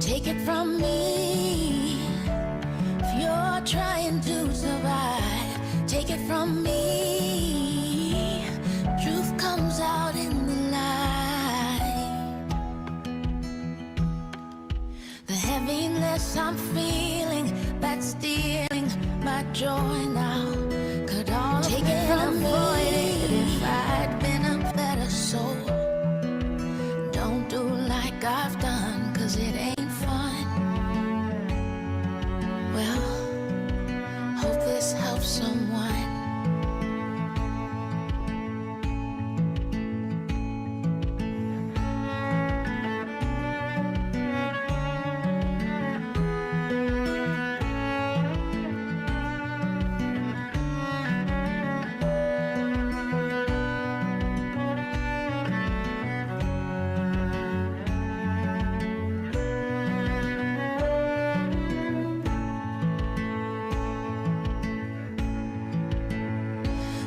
Take it from me, if you're trying to survive. Take it from me, truth comes out in the light. The heaviness I'm feeling, that's stealing my joy now, could all have been avoided if I'd been a better soul. Don't do like I've done, 'cause it ain't fun. Well, hope this helps someone.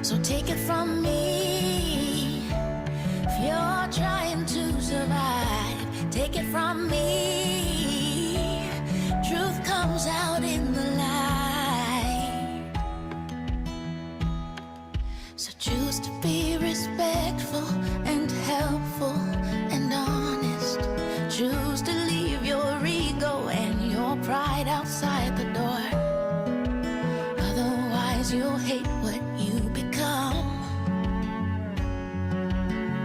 So take it from me, if you're trying to survive. Take it from me, truth comes out in the light. So choose to be respectful and helpful and honest. Choose to leave your ego and your pride outside the door. Otherwise you'll hate what you become.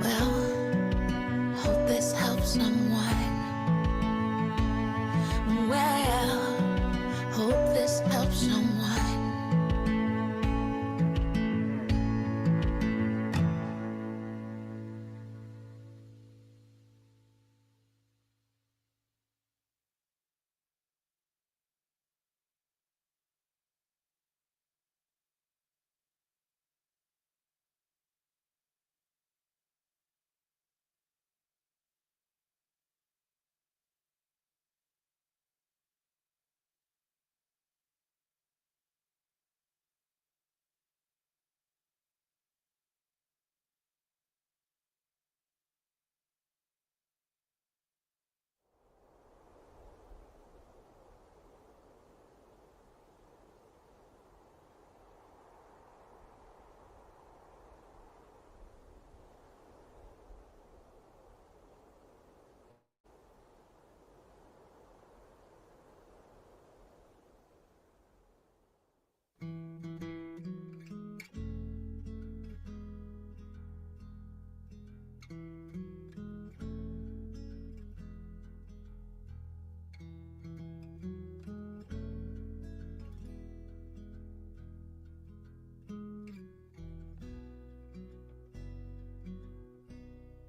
Well, hope this helps someone. Well, hope this helps someone.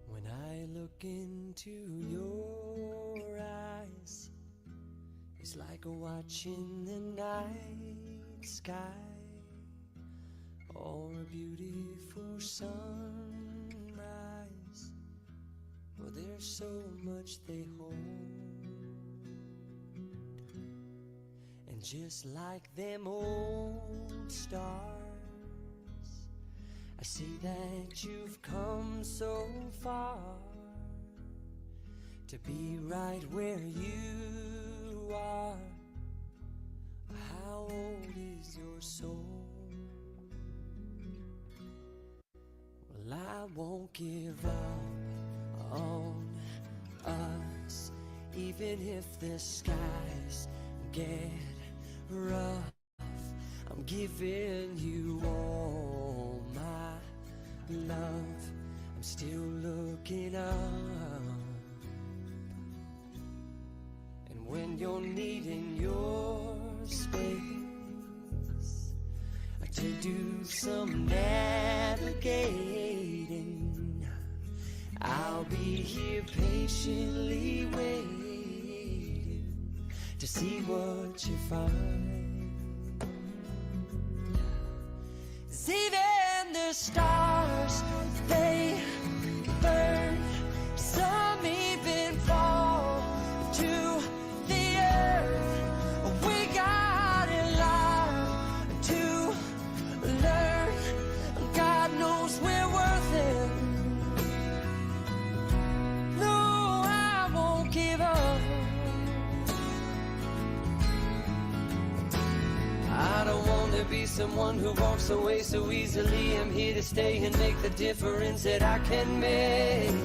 When I look into your eyes, it's like watching the night sky or a beautiful sunrise. Well, there's so much they hold, and just like them old stars, I see that you've come so far to be right where you are. How old is your soul? Well, I won't give up on us, even if the skies get rough. I'm giving you all my love. I'm still looking up, and when you're needing your space to do some navigating, I'll be here patiently waiting to see what you find. 'Cause even the stars, they burn. Some even fall to the earth. We got a lot to learn. God knows we're worth it. No, I won't give up. rather be someone who walks away so easily. I'm here to stay and make the difference that I can make.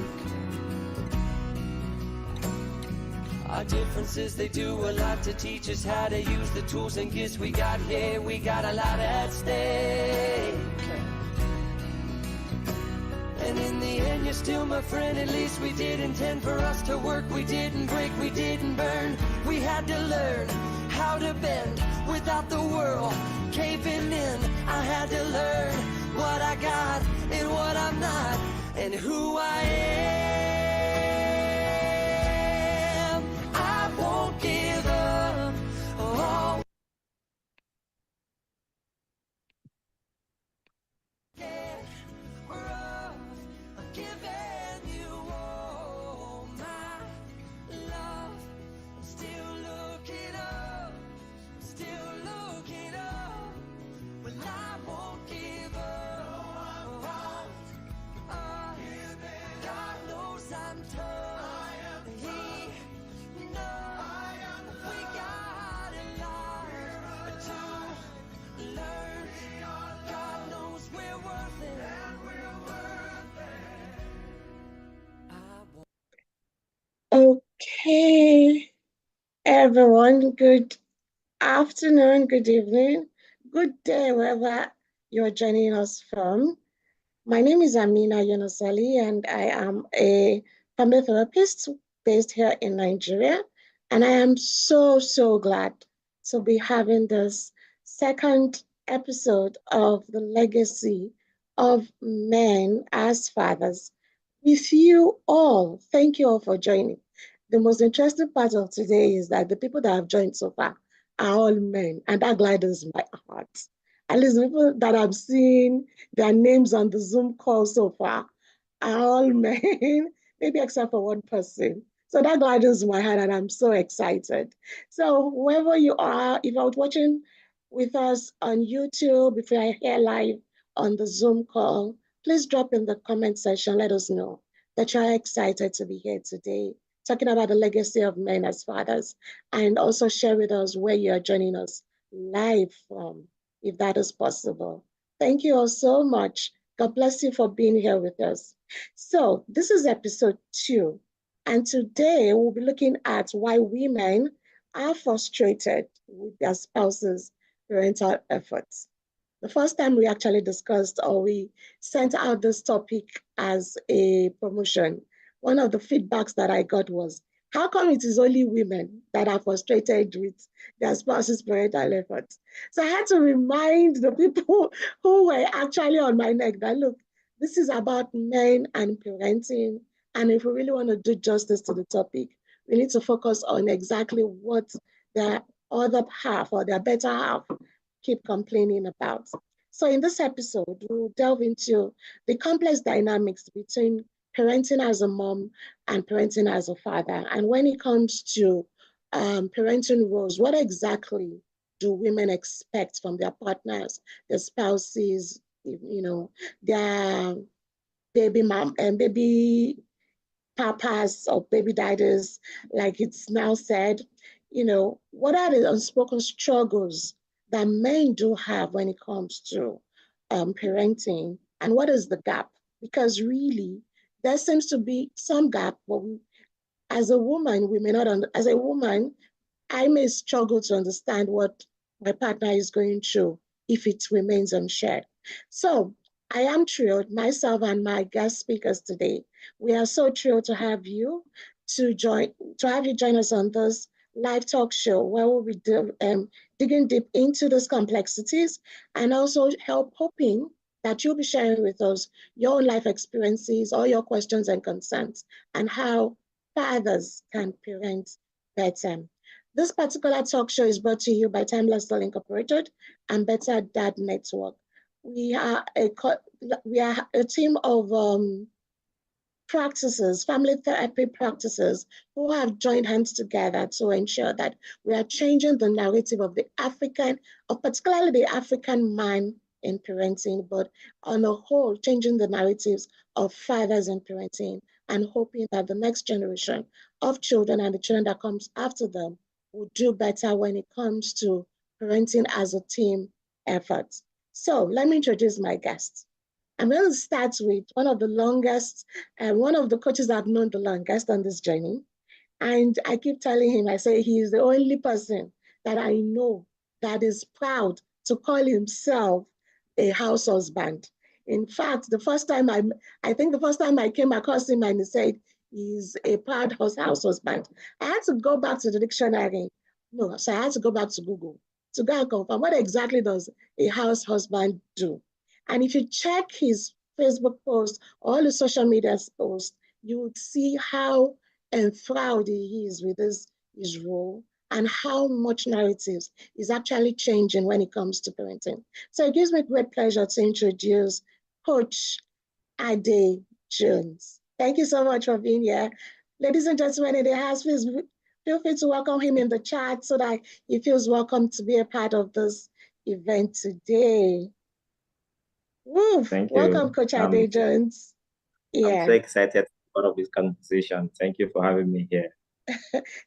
Our differences, they do a lot to teach us how to use the tools and gifts we got here. We got a lot at stake. And in the end, you're still my friend. At least we did intend for us to work. We didn't break, we didn't burn. We had to learn how to bend without the world caving in. I had to learn what I got and what I'm not, and who I am. I won't give up. Oh. Giving you all my love. I'm still looking up, still looking up. Well, I won't give up. God knows I'm tough. He knows we got a lot to learn. God knows we're worth it. Okay, everyone, good afternoon, good evening, good day, wherever you're joining us from. My name is Amina Yunusali, and I am a family therapist based here in Nigeria. And I am so glad to be having this second episode of the legacy of men as fathers with you all. Thank you all for joining. The most interesting part of today is that the people that have joined so far are all men, and that gladdens my heart. At least the people that I've seen their names on the Zoom call so far are all men, maybe except for one person. So that gladdens my heart, and I'm so excited. So wherever you are, if you're watching with us on YouTube, if you're here live on the Zoom call, please drop in the comment section. Let us know that you're excited to be here today, talking about the legacy of men as fathers, and also share with us where you're joining us live from, if that is possible. Thank you all so much. God bless you for being here with us. So this is episode 2, and today we'll be looking at why women are frustrated with their spouses' parental efforts. The first time we actually discussed or we sent out this topic as a promotion, one of the feedbacks that I got was, how come it is only women that are frustrated with their spouses' parental efforts? So I had to remind the people who were actually on my neck that, look, this is about men and parenting. And if we really want to do justice to the topic, we need to focus on exactly what their other half or their better half keep complaining about. So in this episode, we'll delve into the complex dynamics between parenting as a mom and parenting as a father. And when it comes to parenting roles, what exactly do women expect from their partners, their spouses, their baby mom and baby papas or baby daddies, like it's now said? What are the unspoken struggles that men do have when it comes to parenting, and what is the gap? Because really, there seems to be some gap, but as a woman, we may not, as a woman, I may struggle to understand what my partner is going through if it remains unshared. So I am thrilled, myself and my guest speakers today. We are so thrilled to have you join us on this live talk show where we'll be digging deep into those complexities and also hoping that you'll be sharing with us your own life experiences, all your questions and concerns, and how fathers can parent better. This particular talk show is brought to you by Timeless Soul Incorporated and Better Dad Network. We are a team of family therapy practices, who have joined hands together to ensure that we are changing the narrative of particularly the African man in parenting, but on a whole, changing the narratives of fathers in parenting, and hoping that the next generation of children and the children that comes after them will do better when it comes to parenting as a team efforts. So let me introduce my guest. I'm going to start with one of the longest, one of the coaches I've known the longest on this journey. And I keep telling him, I say, he is the only person that I know that is proud to call himself a house husband. In fact, the first time I came across him and he said he's a proud house husband, I had to go back to the dictionary. No, so I had to go back to Google to go and confirm what exactly does a house husband do. And if you check his Facebook post, all the social media posts, you would see how enthralled he is with his role and how much narratives is actually changing when it comes to parenting. So it gives me great pleasure to introduce Coach Ade Jones. Thank you so much for being here. Ladies and gentlemen in the house, please feel free to welcome him in the chat so that he feels welcome to be a part of this event today. Woo! Thank you. Welcome, Coach Ade Jones. I'm so excited to be part of this conversation. Thank you for having me here.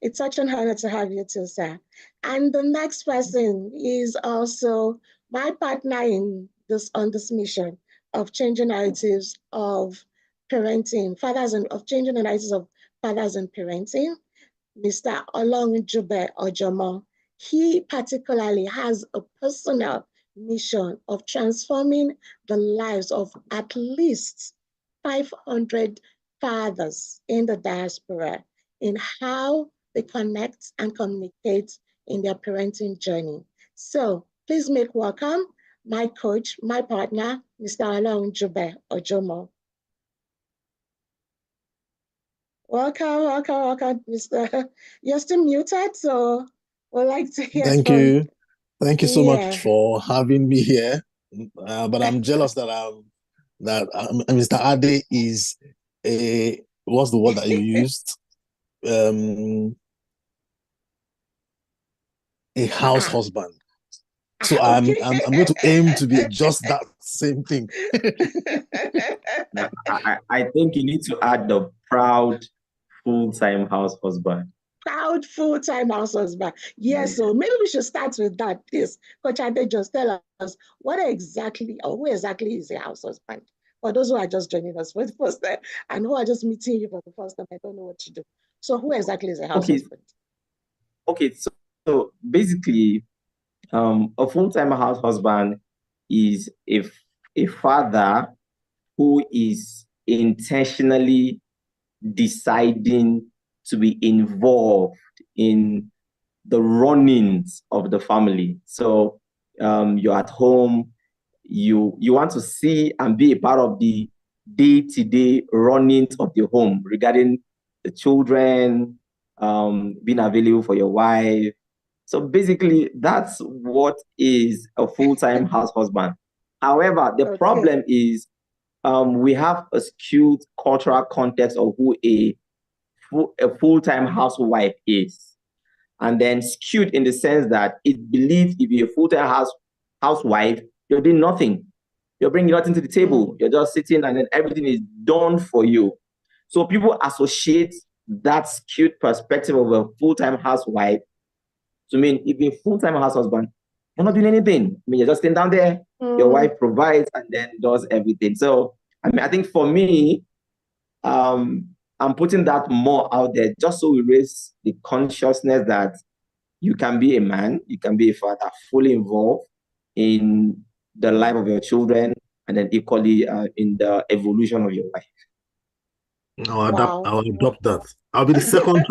It's such an honor to have you too, sir. And the next person is also my partner on this mission of changing narratives of parenting, of changing the narratives of fathers and parenting, Mr. Olorunjube Ojomo. He particularly has a personal mission of transforming the lives of at least 500 fathers in the diaspora in how they connect and communicate in their parenting journey. So please make welcome my coach, my partner, Mr. Olorunjube Ojomo. Welcome, Mr. You're still muted, so we'd like to hear Thank from you. Thank you so much for having me here. But I'm jealous that Mr. Ade is what's the word that you used? A house husband. So okay. I'm going to aim to be just that same thing. I think you need to add the proud full-time house husband. Proud full-time house husband. Yes, so maybe we should start with that. Please, Coach Ade, just tell us who exactly is a house husband? For those who are just joining us for the first time and who are just meeting you for the first time, I don't know what to do. So who exactly is a house husband? Okay, so basically, a full-time house husband is a father who is intentionally deciding to be involved in the runnings of the family. So you're at home, you want to see and be a part of the day-to-day runnings of the home regarding the children, being available for your wife. So basically, that's what is a full-time house husband. However, the problem is we have a skewed cultural context of who a full-time housewife is. And then skewed in the sense that it believes if you're a full-time housewife, you're doing nothing. You're bringing nothing to the table. You're just sitting and then everything is done for you. So people associate that skewed perspective of a full-time housewife to mean if you're a full-time house husband, you're not doing anything. I mean, you're just sitting down there, your wife provides and then does everything. So, I mean, I think for me, I'm putting that more out there just so we raise the consciousness that you can be a man, you can be a father, fully involved in the life of your children, and then equally in the evolution of your life. I'll adopt that. I'll be the second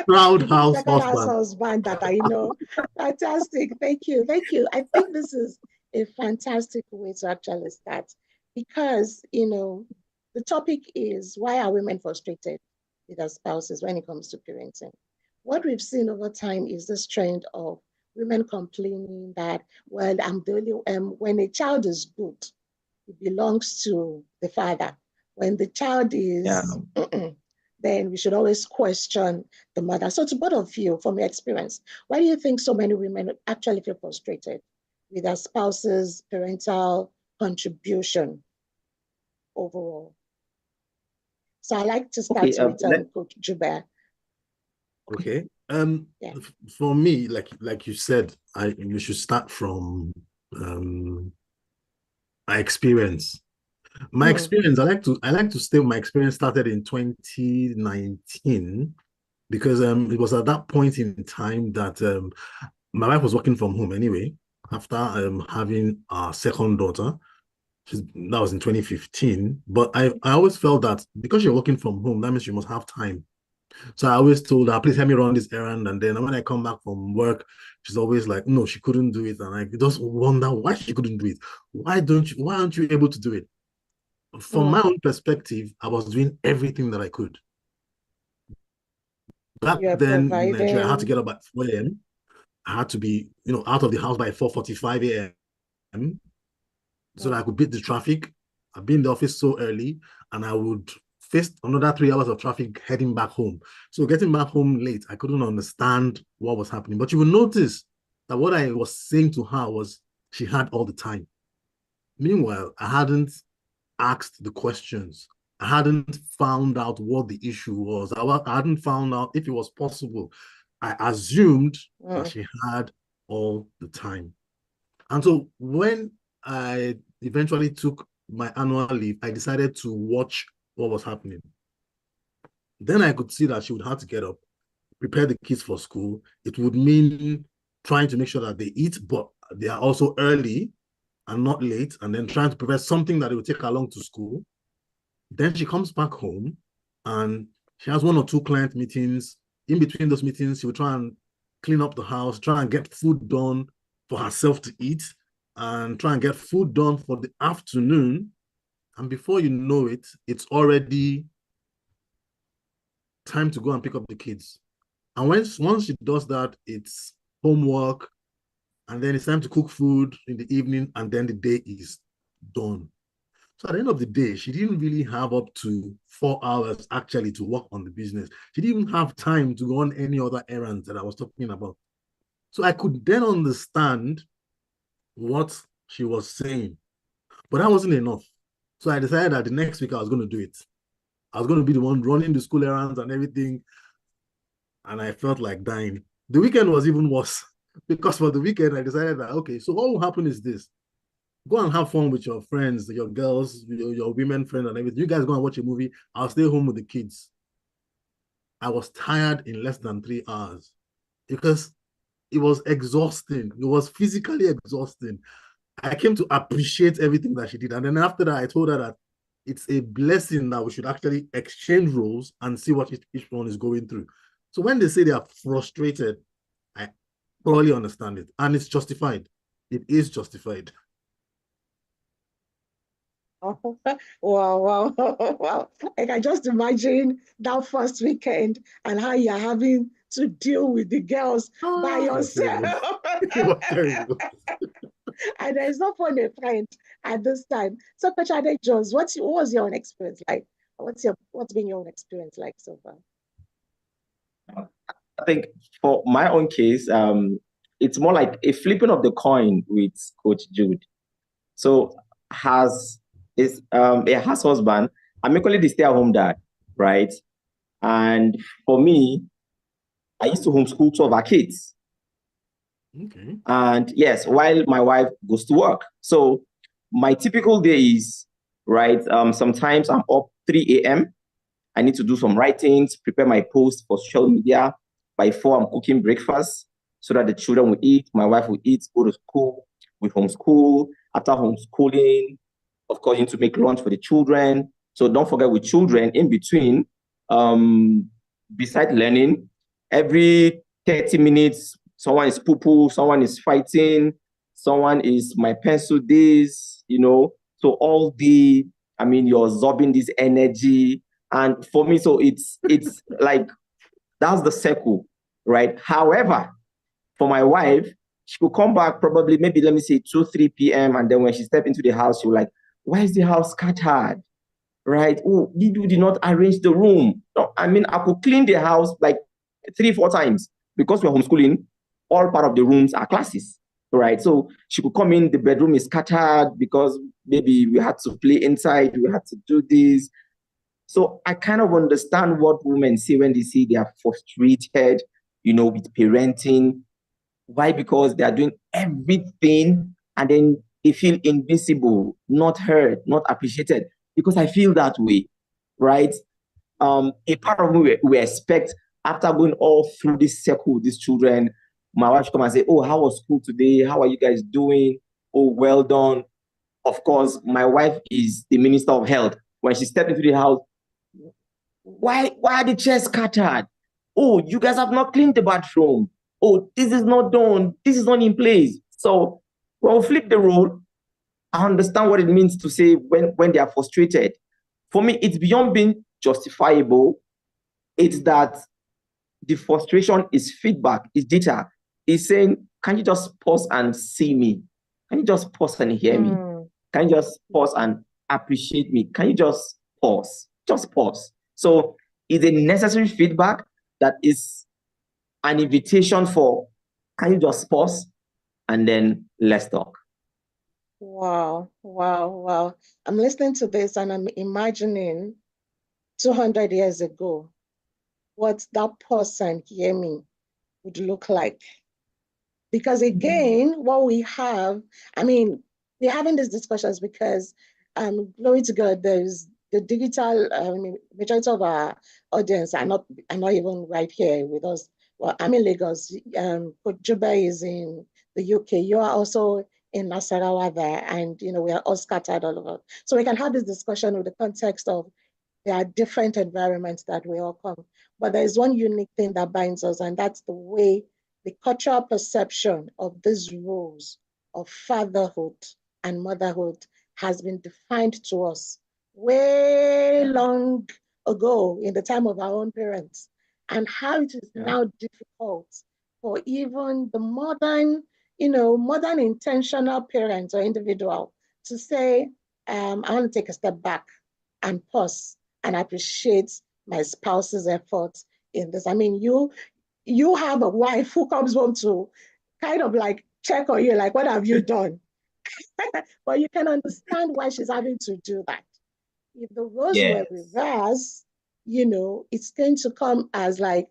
proud house husband that I know. Fantastic. Thank you. I think this is a fantastic way to actually start because, the topic is why are women frustrated with their spouses when it comes to parenting? What we've seen over time is this trend of women complaining that, well, when a child is good, it belongs to the father. When the child is, then we should always question the mother. So to both of you, from your experience, why do you think so many women actually feel frustrated with their spouse's parental contribution overall? So I like to start with Coach Jube. Okay. Yeah. For me, like you said, we should start from my experience. My experience, I like to say my experience started in 2019 because it was at that point in time that my wife was working from home anyway after having our second daughter. That was in 2015. But I always felt that because you're working from home, that means you must have time. So I always told her, please help me run this errand. And then when I come back from work, she's always like, no, she couldn't do it. And I just wonder why she couldn't do it. Why aren't you able to do it? From my own perspective, I was doing everything that I could. Back then in Nigeria, I had to get up at 4 a.m. I had to be, out of the house by 4:45 a.m. so that I could beat the traffic. I'd be in the office so early, and I would face another 3 hours of traffic heading back home. So getting back home late, I couldn't understand what was happening. But you will notice that what I was saying to her was she had all the time. Meanwhile, I hadn't asked the questions. I hadn't found out what the issue was. I hadn't found out if it was possible. I assumed that she had all the time. And so when I eventually took my annual leave, I decided to watch what was happening. Then I could see that she would have to get up, prepare the kids for school. It would mean trying to make sure that they eat, but they are also early and not late, and then trying to prepare something that they will take along to school. Then she comes back home and she has 1 or 2 client meetings. In between those meetings, she will try and clean up the house, try and get food done for herself to eat, and try and get food done for the afternoon. And before you know it, it's already time to go and pick up the kids. And once she does that, it's homework, and then it's time to cook food in the evening, and then the day is done. So at the end of the day, she didn't really have up to 4 hours actually to work on the business. She didn't even have time to go on any other errands that I was talking about. So I could then understand what she was saying, but that wasn't enough. So I decided that the next week I was going to do it. I was going to be the one running the school errands and everything. And I felt like dying. The weekend was even worse because for the weekend, I decided that, okay, so what will happen is this. Go and have fun with your friends, your girls, your women friends and everything. You guys go and watch a movie. I'll stay home with the kids. I was tired in less than 3 hours because it was exhausting. It was physically exhausting. I came to appreciate everything that she did. And then after that, I told her that it's a blessing that we should actually exchange roles and see what each one is going through. So when they say they are frustrated, I thoroughly understand it. And it's justified. It is justified. Wow. I can just imagine that first weekend and how you're having to deal with the girls by yourself. And there's no phone a friend at this time. So Coach Ade Jones, what was your own experience like? What's been your own experience like so far? I think for my own case, it's more like a flipping of the coin with Coach Jude. So a house husband, I'm equally the stay-at-home dad, right? And for me, I used to homeschool 2 of our kids. Okay. And yes, while my wife goes to work. So my typical day is, right, sometimes I'm up 3 a.m. I need to do some writings, prepare my post for social media. By 4, I'm cooking breakfast so that the children will eat, my wife will eat, go to school, we homeschool. After homeschooling, of course, you need to make lunch for the children. So don't forget with children in between, besides learning, every 30 minutes, someone is poo-poo, someone is fighting, someone is my pencil this, So all you're absorbing this energy. And for me, so it's like, that's the circle, right? However, for my wife, she could come back probably maybe, let me say 2, 3 p.m. And then when she stepped into the house, she was like, why is the house scattered? Right? Oh, you did not arrange the room. No, I could clean the house like 3, 4 times because we're homeschooling. All part of the rooms are classes, right? So she could come in, the bedroom is scattered because maybe we had to play inside, we had to do this. So I kind of understand what women say when they say they are frustrated with parenting. Why? Because they are doing everything and then they feel invisible, not heard, not appreciated. Because I feel that way, right? A part of me we expect, after going all through this circle with these children, my wife should come and say, "Oh, how was school today? How are you guys doing? Oh, well done." Of course, my wife is the Minister of Health. When she stepped into the house, why are the chairs scattered? Oh, you guys have not cleaned the bathroom. Oh, this is not done. This is not in place. So when we flip the role, I understand what it means to say when they are frustrated. For me, it's beyond being justifiable. It's that the frustration is feedback, is data. It's saying, can you just pause and see me? Can you just pause and hear me? Can you just pause and appreciate me? Can you just pause? Just pause. So it's a necessary feedback that is an invitation for, can you just pause and then let's talk. Wow, wow, wow. I'm listening to this and I'm imagining 200 years ago what that person hear me would look like. Because again, what we have, I mean, we're having these discussions because, glory to God, there's the digital, majority of our audience are not even right here with us. Well, I'm in Lagos. Juba is in the UK. You are also in Nasarawa there, and we are all scattered all over. So we can have this discussion with the context of there are different environments that we all come. But there's one unique thing that binds us, and that's the way the cultural perception of these roles of fatherhood and motherhood has been defined to us way long ago in the time of our own parents, and how it is now difficult for even the modern intentional parent or individual to say, I want to take a step back and pause and appreciate my spouse's efforts in this. I mean, you have a wife who comes home to kind of like check on you, like, what have you done? But you can understand why she's having to do that. If the roles were reversed, it's going to come as like,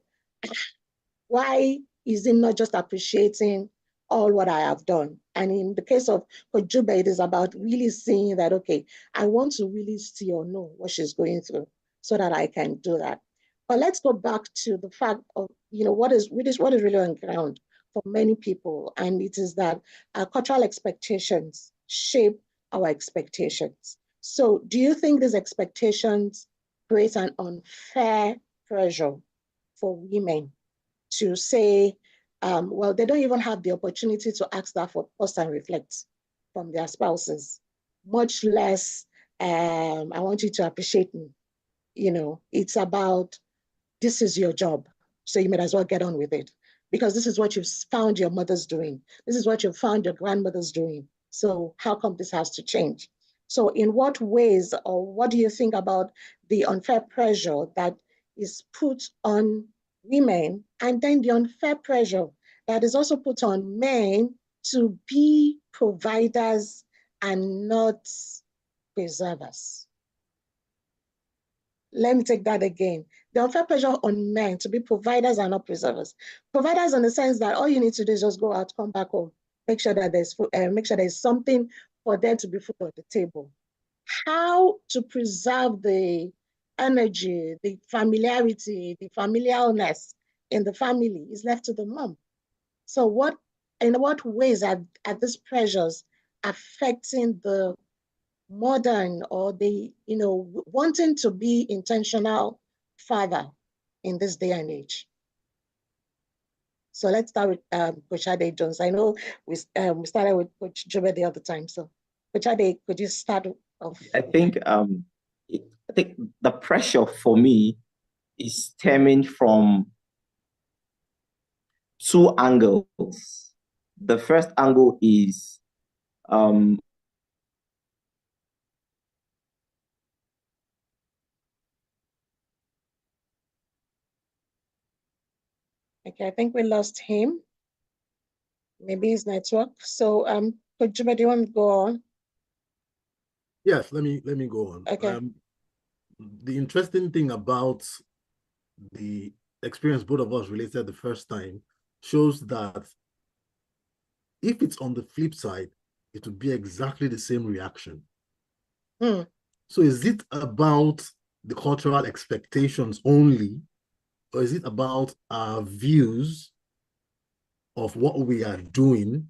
why is it not just appreciating all what I have done? And in the case of Kojuba, it is about really seeing that, okay, I want to really see or know what she's going through so that I can do that. But let's go back to the fact of, what is really on ground for many people. And it is that our cultural expectations shape our expectations. So do you think these expectations create an unfair pressure for women to say, well, they don't even have the opportunity to ask that for pause and reflect from their spouses, much less, I want you to appreciate me. It's about, this is your job, so you might as well get on with it, because this is what you've found your mother's doing. This is what you've found your grandmother's doing. So how come this has to change? So in what ways, or what do you think about the unfair pressure that is put on women, and then the unfair pressure that is also put on men to be providers and not preservers? Let me take that again. The unfair pressure on men to be providers and not preservers. Providers in the sense that all you need to do is just go out, come back home, make sure that there's food, make sure there's something for them to be food on the table. How to preserve the energy, the familiarity, the familiarness in the family is left to the mom. So in what ways are these pressures affecting the modern, or the wanting to be intentional father in this day and age? So let's start with Coach Ade Jones. I know we started with Coach Jobe the other time. So Coach Ade, could you start off? I think the pressure for me is stemming from two angles. The first angle is okay, I think we lost him. Maybe his network. So Coach Jobe, do you want to go on? Yes, let me go on. Okay. The interesting thing about the experience both of us related the first time shows that if it's on the flip side, it would be exactly the same reaction. Hmm. So is it about the cultural expectations only, or is it about our views of what we are doing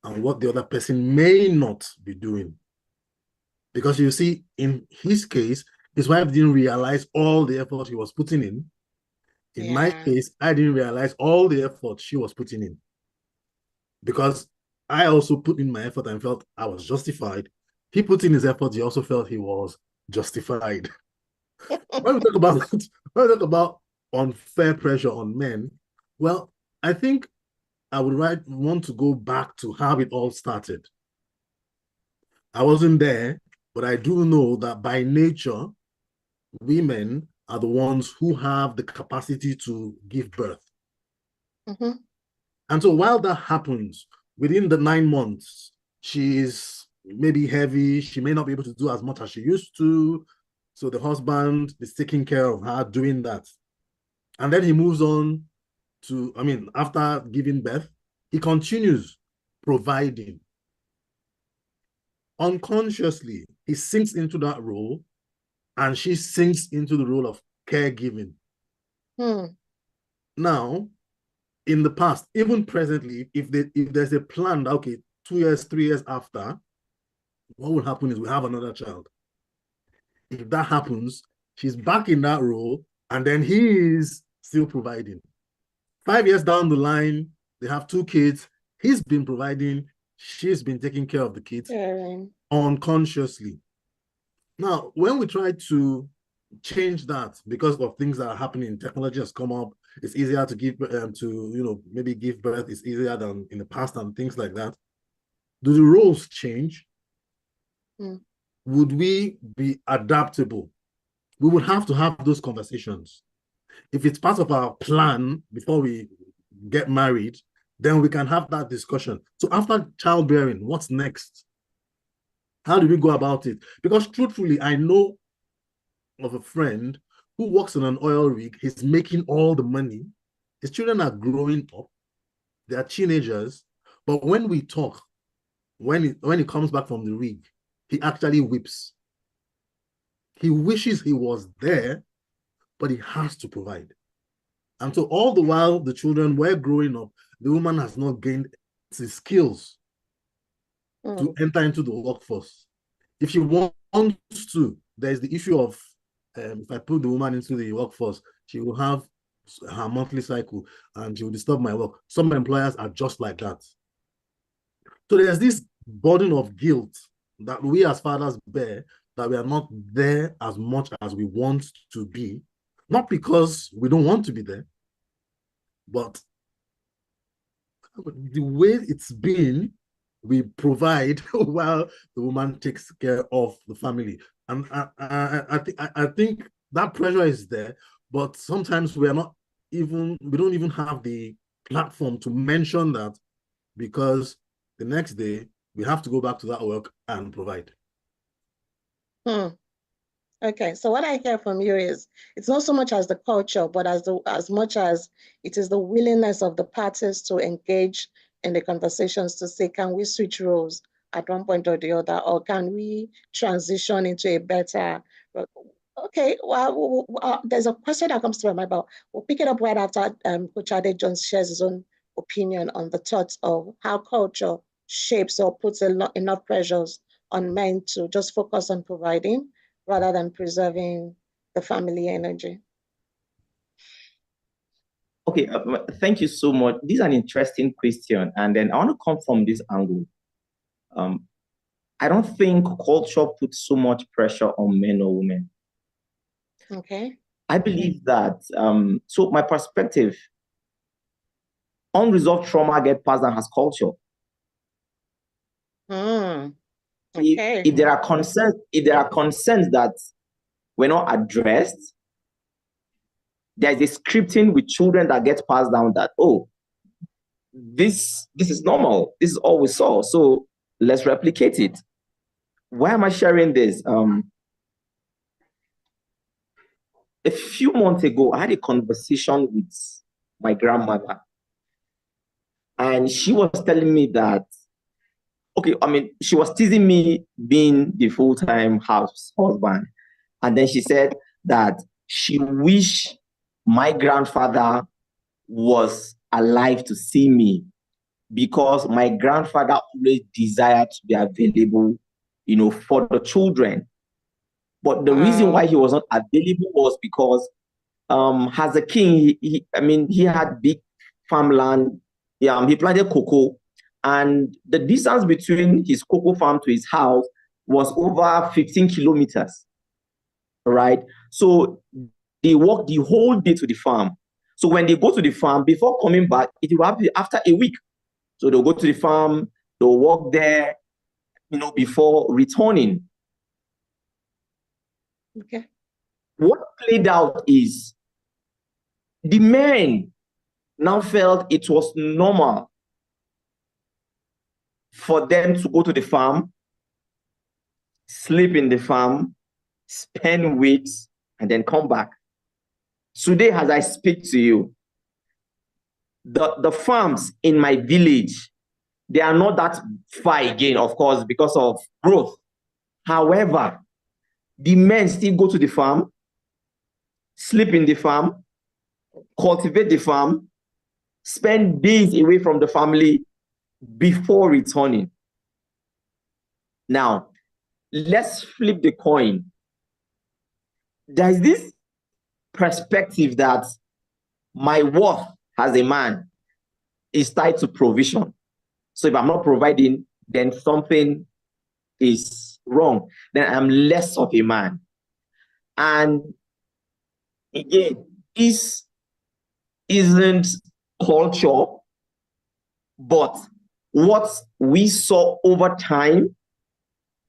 and what the other person may not be doing? Because you see, in his case, his wife didn't realize all the effort he was putting in. In my case, I didn't realize all the effort she was putting in. Because I also put in my effort and felt I was justified. He put in his effort, he also felt he was justified. When we talk about unfair pressure on men, well, I think I would want to go back to how it all started. I wasn't there, but I do know that by nature, women are the ones who have the capacity to give birth. Mm-hmm. And so while that happens, within the 9 months, she is maybe heavy. She may not be able to do as much as she used to. So the husband is taking care of her doing that. And then he moves on to, after giving birth, he continues providing. Unconsciously, he sinks into that role, and she sinks into the role of caregiving. Now, in the past, even presently, if there's a plan, okay, 2 years, 3 years after, what will happen is we have another child. If that happens, she's back in that role, and then he is still providing. 5 years down the line, they have 2 kids. He's been providing. She's been taking care of the kids unconsciously. Now, when we try to change that because of things that are happening, technology has come up. It's easier to give maybe give birth. It's easier than in the past and things like that. Do the roles change? Would we be adaptable? We would have to have those conversations. If it's part of our plan before we get married, then we can have that discussion. So after childbearing, what's next? How do we go about it? Because truthfully, I know of a friend who works on an oil rig. He's making all the money. His children are growing up. They are teenagers. But when we talk, when he comes back from the rig, he actually weeps. He wishes he was there, but he has to provide. And so all the while the children were growing up, the woman has not gained the skills to enter into the workforce. If she wants to, there's the issue of if I put the woman into the workforce, she will have her monthly cycle and she will disturb my work. Some employers are just like that. So there's this burden of guilt that we as fathers bear, that we are not there as much as we want to be, not because we don't want to be there, but the way it's been, we provide while the woman takes care of the family. And I think that pressure is there, but sometimes we don't even have the platform to mention that, because the next day we have to go back to that work and provide. Okay, so what I hear from you is it's not so much as the culture, but as much as it is the willingness of the parties to engage in the conversations to say, can we switch roles at one point or the other, or can we transition into a better? Okay, well, there's a question that comes to my mind, but we'll pick it up right after Coach Adejohn shares his own opinion on the thoughts of how culture shapes or puts enough pressures on men to just focus on providing rather than preserving the family energy. Okay, thank you so much. This is an interesting question, and then I want to come from this angle. I don't think culture puts so much pressure on men or women. Okay. I believe that, so my perspective, unresolved trauma get passed down as culture. Okay. If there are concerns that were not addressed, there's a scripting with children that gets passed down that, oh, this is normal. This is all we saw. So let's replicate it. Why am I sharing this? a few months ago, I had a conversation with my grandmother, and she was telling me that, okay, I mean, she was teasing me being the full-time house husband. And then she said that she wished my grandfather was alive to see me, because my grandfather always desired to be available, for the children. But the reason why he was not available was because as a king, he had big farmland. Yeah, he planted cocoa, and the distance between his cocoa farm to his house was over 15 kilometers, right? So they walk the whole day to the farm. So when they go to the farm, before coming back, it will happen after a week. So they'll go to the farm, they'll walk there, before returning. Okay. What played out is the men now felt it was normal for them to go to the farm, sleep in the farm, spend weeks, and then come back. Today, as I speak to you, the farms in my village, they are not that far again, of course, because of growth. However, the men still go to the farm, sleep in the farm, cultivate the farm, spend days away from the family before returning. Now, let's flip the coin. There's this perspective that my worth as a man is tied to provision. So if I'm not providing, then something is wrong. Then I'm less of a man. And again, this isn't culture, but what we saw over time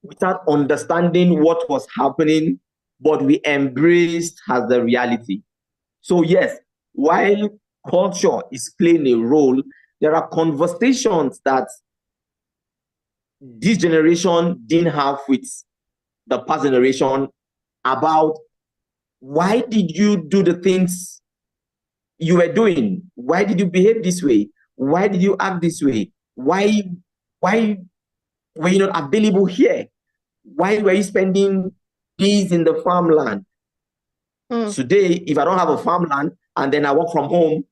without understanding what was happening, but we embraced as the reality. So yes, while culture is playing a role, there are conversations that this generation didn't have with the past generation about why did you do the things you were doing? Why did you behave this way? Why did you act this way? Why were you not available here? Why were you spending days in the farmland? Today, if I don't have a farmland and then I work from home,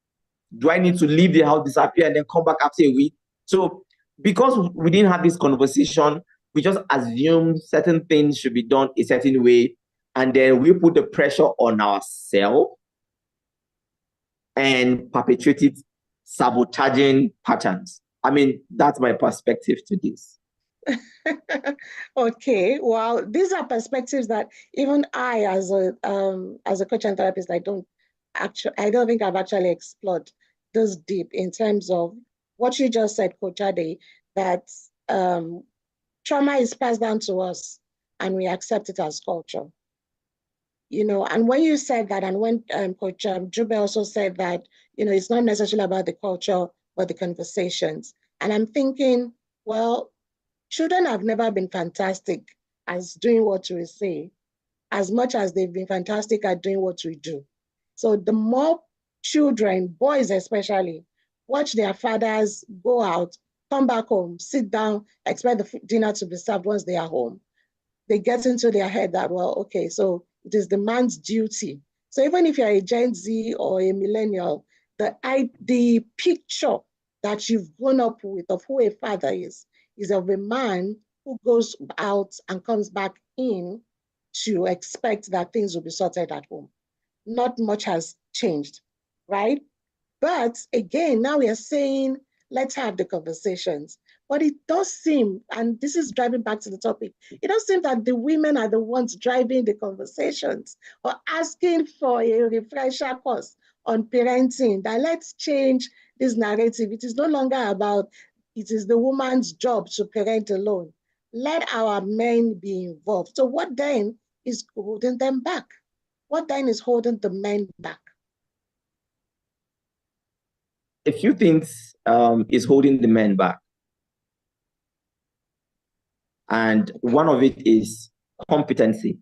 do I need to leave the house, disappear, and then come back after a week? So because we didn't have this conversation, we just assume certain things should be done a certain way, and then we put the pressure on ourselves and perpetuated sabotaging patterns. I mean, that's my perspective to this. Okay, well, these are perspectives that even I, as a coach and therapist, I don't think I've actually explored this deep in terms of what you just said, Coach Ade, that trauma is passed down to us and we accept it as culture. And when you said that, and when Coach Jube also said that, it's not necessarily about the culture, but the conversations. And I'm thinking, well, children have never been fantastic as doing what we say, as much as they've been fantastic at doing what we do. So the more children, boys especially, watch their fathers go out, come back home, sit down, expect the dinner to be served once they are home, they get into their head that, well, okay, so it is the man's duty. So even if you're a Gen Z or a millennial, the picture that you've grown up with of who a father is of a man who goes out and comes back in to expect that things will be sorted at home. Not much has changed, right? But again, now we are saying, let's have the conversations. But it does seem, and this is driving back to the topic, it does seem that the women are the ones driving the conversations or asking for a refresher course on parenting, that let's change this narrative. It is no longer about it is the woman's job to parent alone. Let our men be involved. So what then is holding them back? What then is holding the men back? A few things is holding the men back. And one of it is competency.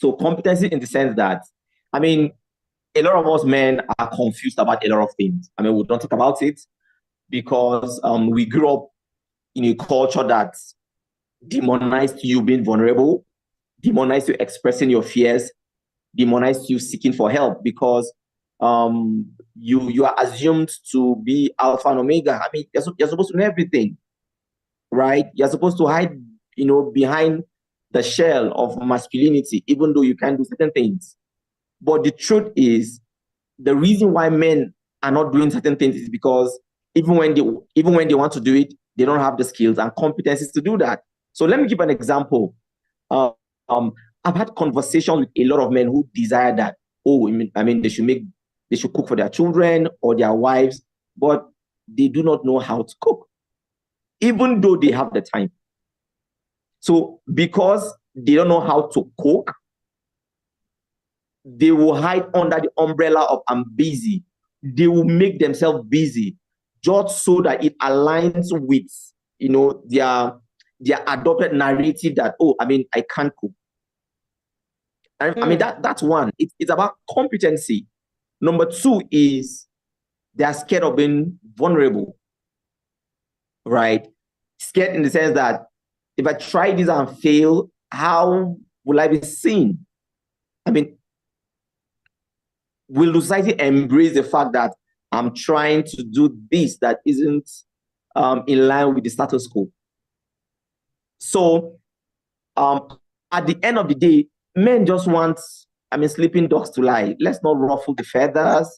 So competency in the sense that, I mean, a lot of us men are confused about a lot of things. I mean, we don't talk about it because we grew up in a culture that demonized you being vulnerable, demonized you expressing your fears, demonized you seeking for help, because you are assumed to be alpha and omega. I mean, you're supposed to know everything, right? You're supposed to hide, behind the shell of masculinity, even though you can do certain things. But the truth is, the reason why men are not doing certain things is because even when they want to do it, they don't have the skills and competencies to do that. So let me give an example. I've had conversations with a lot of men who desire that. Oh, I mean, they should cook for their children or their wives, but they do not know how to cook, even though they have the time. So because they don't know how to cook, they will hide under the umbrella of I'm busy. They will make themselves busy just so that it aligns with, their adopted narrative that, oh, I mean, I can't cook. I mean, that's one. It's about competency. Number two is they are scared of being vulnerable, right? Scared in the sense that if I try this and fail, how will I be seen? I mean, will society embrace the fact that I'm trying to do this that isn't in line with the status quo? So at the end of the day, men just want, sleeping dogs to lie. Let's not ruffle the feathers,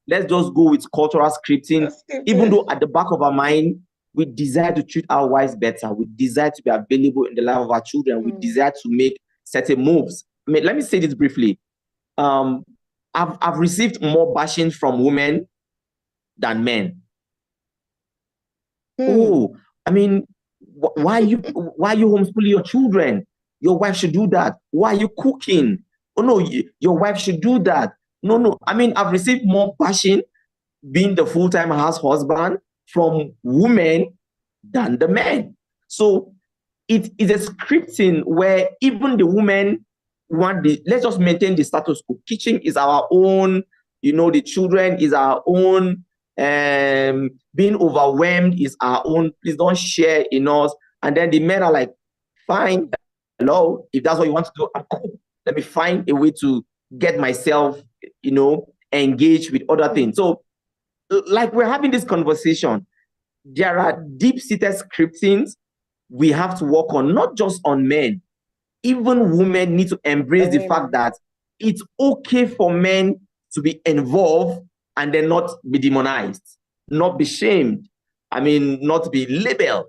Let's just go with cultural scripting, even though at the back of our mind, we desire to treat our wives better. We desire to be available in the life of our children. We desire to make certain moves. I mean, let me say this briefly. I've received more bashing from women than men. Oh, I mean, why are you homeschooling your children? Your wife should do that. Why are you cooking? Oh no, your wife should do that. No. I mean, I've received more bashing being the full-time house husband from women than the men. So it is a scripting where even the women let's just maintain the status quo. Kitchen is our own, the children is our own, being overwhelmed is our own. Please don't share in us. And then the men are like, fine, hello, if that's what you want to do, I'm cool. Let me find a way to get myself, engaged with other things. So like we're having this conversation, there are deep-seated scriptings we have to work on, not just on men. Even women need to embrace the fact that it's okay for men to be involved and then not be demonized, not be shamed. I mean, not be labeled.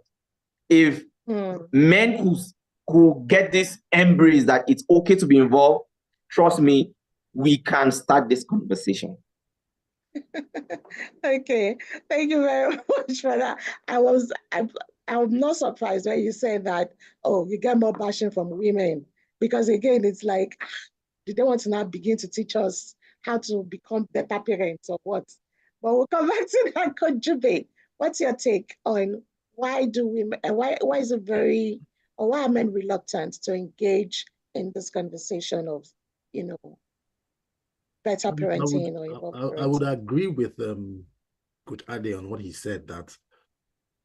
If men could get this embrace that it's okay to be involved, trust me, we can start this conversation. Okay, thank you very much for that. I'm not surprised when you say that, oh, you get more bashing from women, because again, it's like, do they want to now begin to teach us how to become better parents or what? But we'll come back to that. Coach Jube, what's your take on why do women, why is it why are men reluctant to engage in this conversation of, better parenting or involved parenting? I would agree with Coach Ade on what he said, that,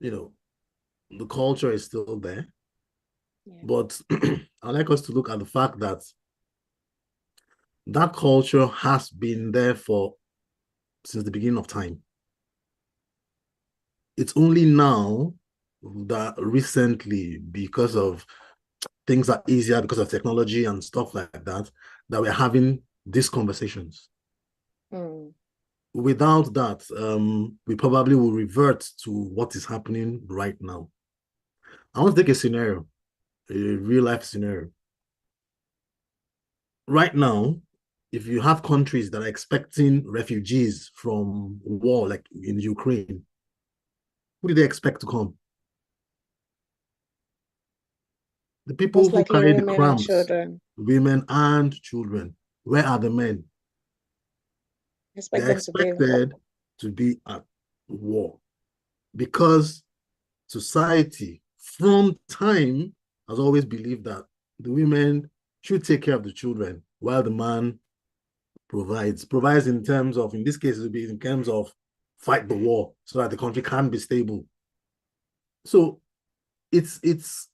the culture is still there. Yeah. But I'd like us to look at the fact that that culture has been there since the beginning of time. It's only now that recently, because of things are easier, because of technology and stuff like that, that we're having these conversations. Without that, we probably will revert to what is happening right now. I want to take a scenario, a real life scenario. Right now, if you have countries that are expecting refugees from war, like in Ukraine, who do they expect to come? The people who carry the crumbs, women and children. Where are the men? They're expected to be at war, because society from time has always believed that the women should take care of the children while the man provides in terms of, in this case, it would be in terms of fight the war so that the country can be stable. So it's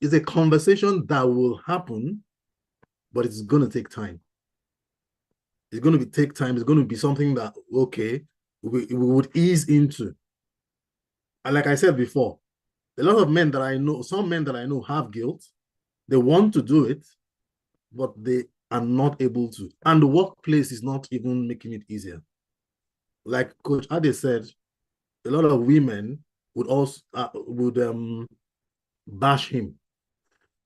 a conversation that will happen, but it's going to take time. It's going to take time. It's going to be something that, okay, we would ease into. And like I said before, a lot of men that I know, some men that I know have guilt. They want to do it, but they are not able to. And the workplace is not even making it easier. Like Coach Ade said, a lot of women would also bash him.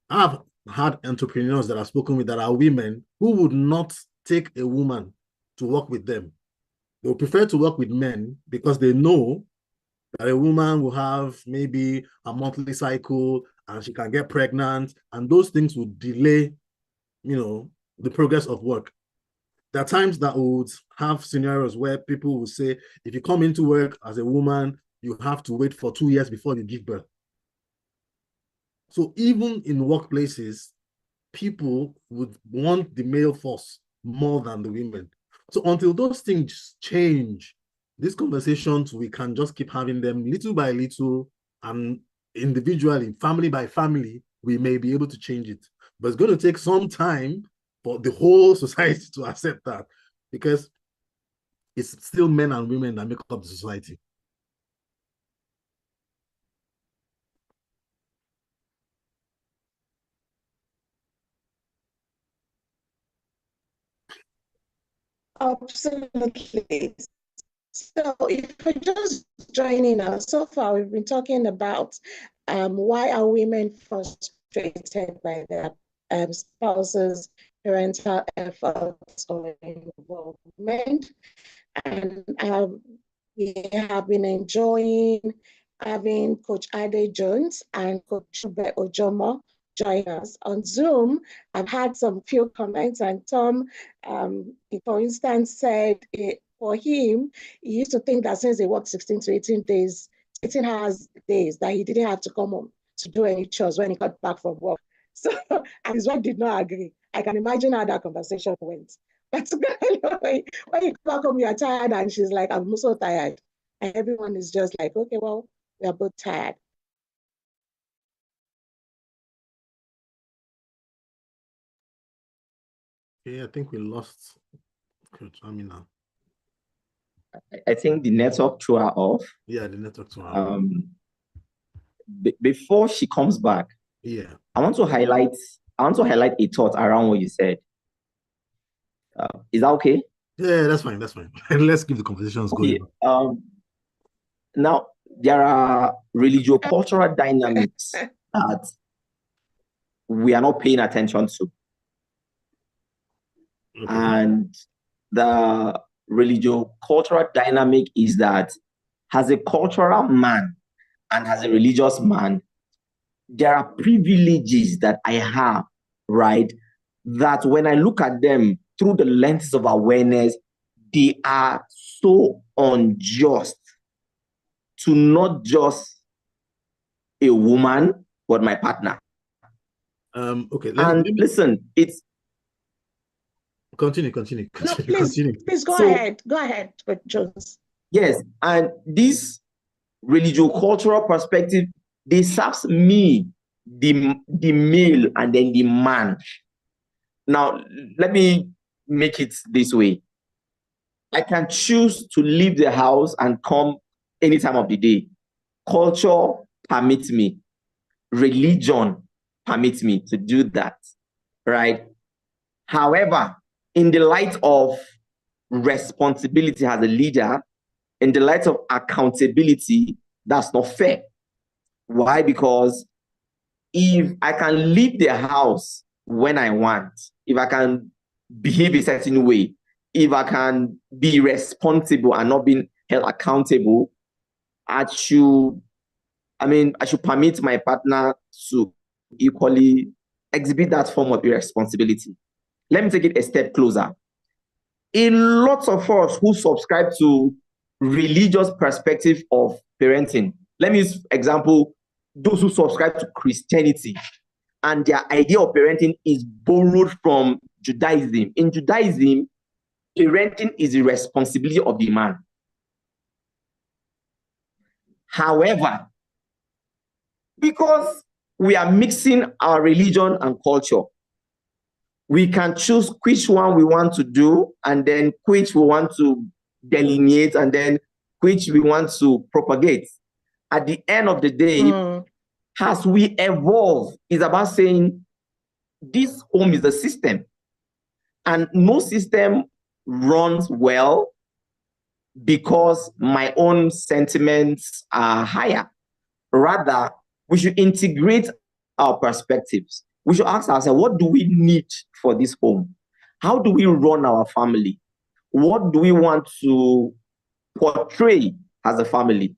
I've had entrepreneurs that I've spoken with that are women who would not take a woman to work with them. They would prefer to work with men because they know that a woman will have maybe a monthly cycle and she can get pregnant, and those things would delay, the progress of work. There are times that would have scenarios where people will say, if you come into work as a woman, you have to wait for 2 years before you give birth. So even in workplaces, people would want the male force more than the women. So until those things change, these conversations, we can just keep having them little by little, and individually, family by family, we may be able to change it. But it's going to take some time for the whole society to accept that, because it's still men and women that make up the society. Absolutely. So if you're just joining us, so far we've been talking about why are women frustrated by their spouses' parental efforts or involvement. And we have been enjoying having Coach Ade Jones and Coach Chube Ojomo join us on Zoom. I've had some few comments, and Tom, for instance, said for him, he used to think that since he worked 16 to 18 days, 18 hours days, that he didn't have to come home to do any chores when he got back from work. So, and his wife did not agree. I can imagine how that conversation went. But when you come back home, you're tired, and she's like, I'm also tired. And everyone is just like, okay, well, we are both tired. Yeah, I think we lost Coach Amina. I think the network threw her off. Yeah, the network threw her off. Before she comes back, yeah, I want to highlight a thought around what you said. Is that okay? Yeah, that's fine. That's fine. Let's keep the conversations going. Now, there are religio-cultural dynamics that we are not paying attention to. Okay. And the religio-cultural dynamic is that as a cultural man and as a religious man, there are privileges that I have, right? That when I look at them through the lenses of awareness, they are so unjust to not just a woman, but my partner. Okay. Listen, it's Continue. No, please go ahead. Go ahead, Jones. Yes, and this religio-cultural perspective, they serves me, the male, and then the man. Now, let me make it this way. I can choose to leave the house and come any time of the day. Culture permits me. Religion permits me to do that, right? However, in the light of responsibility as a leader, in the light of accountability, that's not fair. Why? Because if I can leave the house when I want, if I can behave a certain way, if I can be responsible and not being held accountable, I should permit my partner to equally exhibit that form of irresponsibility. Let me take it a step closer. A lot of us who subscribe to religious perspective of parenting, let me use example, those who subscribe to Christianity and their idea of parenting is borrowed from Judaism. In Judaism, parenting is the responsibility of the man. However, because we are mixing our religion and culture, we can choose which one we want to do, and then which we want to delineate, and then which we want to propagate. At the end of the day, as we evolve, it's about saying this home is a system, and no system runs well because my own sentiments are higher. Rather, we should integrate our perspectives. We should ask ourselves, what do we need for this home? How do we run our family? What do we want to portray as a family?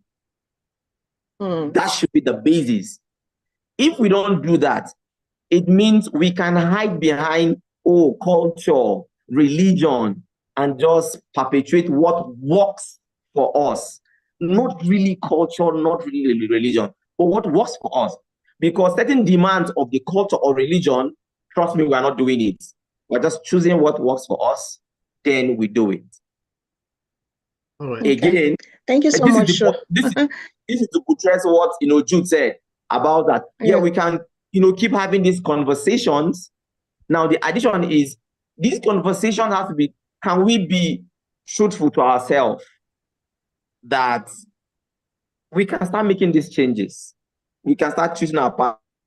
That should be the basis. If we don't do that, it means we can hide behind, culture, religion, and just perpetuate what works for us. Not really culture, not really religion, but what works for us. Because certain demands of the culture or religion, trust me, we are not doing it. We're just choosing what works for us, then we do it. All right. Again, thank you so much. This is to buttress what Jude said about that. Yeah, we can keep having these conversations. Now the addition is these conversations have to be, can we be truthful to ourselves that we can start making these changes? We can start choosing our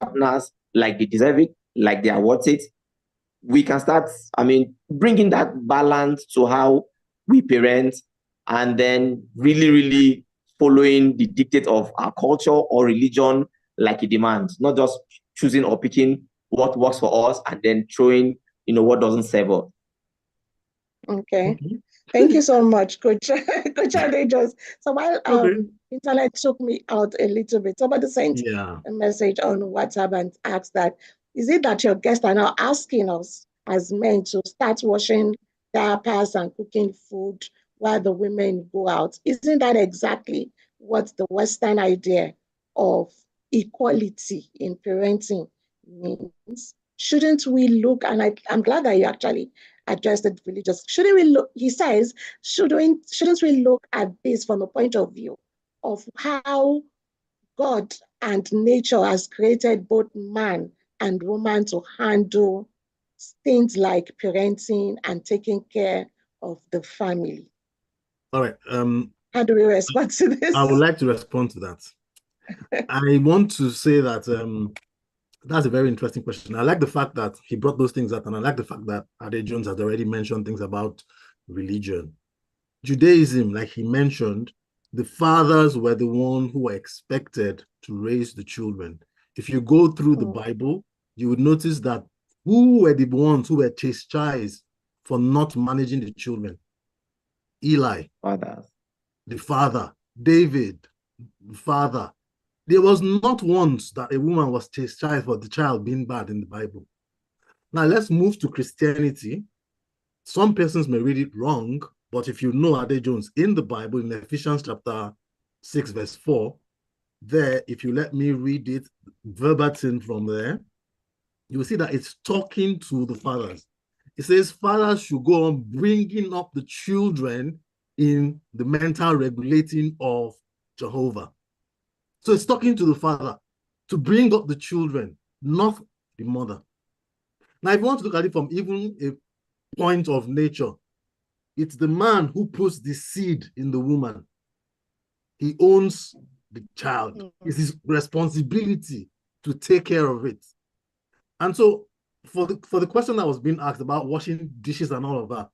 partners like they deserve it, like they are worth it. We can start, bringing that balance to how we parent, and then really, really following the dictate of our culture or religion like it demands, not just choosing or picking what works for us and then throwing, what doesn't serve us. Okay. Thank you so much, Coach Adejos. So while internet took me out a little bit, somebody sent a message on WhatsApp and asked that, is it that your guests are now asking us as men to start washing diapers and cooking food while the women go out? Isn't that exactly what the Western idea of equality in parenting means? Shouldn't we look, and I'm glad that you actually addressed it religious. Shouldn't we look, he says, shouldn't we look at this from a point of view of how God and nature has created both man and woman to handle things like parenting and taking care of the family? All right. How do we respond to this? I would like to respond to that. I want to say that that's a very interesting question. I like the fact that he brought those things up, and I like the fact that Ade Jones has already mentioned things about religion. Judaism, like he mentioned, the fathers were the ones who were expected to raise the children. If you go through the Bible, you would notice that who were the ones who were chastised for not managing the children? Eli, the father. David, the father. There was not once that a woman was chastised for the child being bad in the Bible. Now let's move to Christianity. Some persons may read it wrong, but if you know Ade Jones in the Bible, in Ephesians chapter 6, verse 4, there, if you let me read it verbatim from there, you will see that it's talking to the fathers. It says fathers should go on bringing up the children in the mental regulating of Jehovah. So it's talking to the father to bring up the children, not the mother. Now, if you want to look at it from even a point of nature, it's the man who puts the seed in the woman. He owns the child. It's his responsibility to take care of it. And so for the question that was being asked about washing dishes and all of that,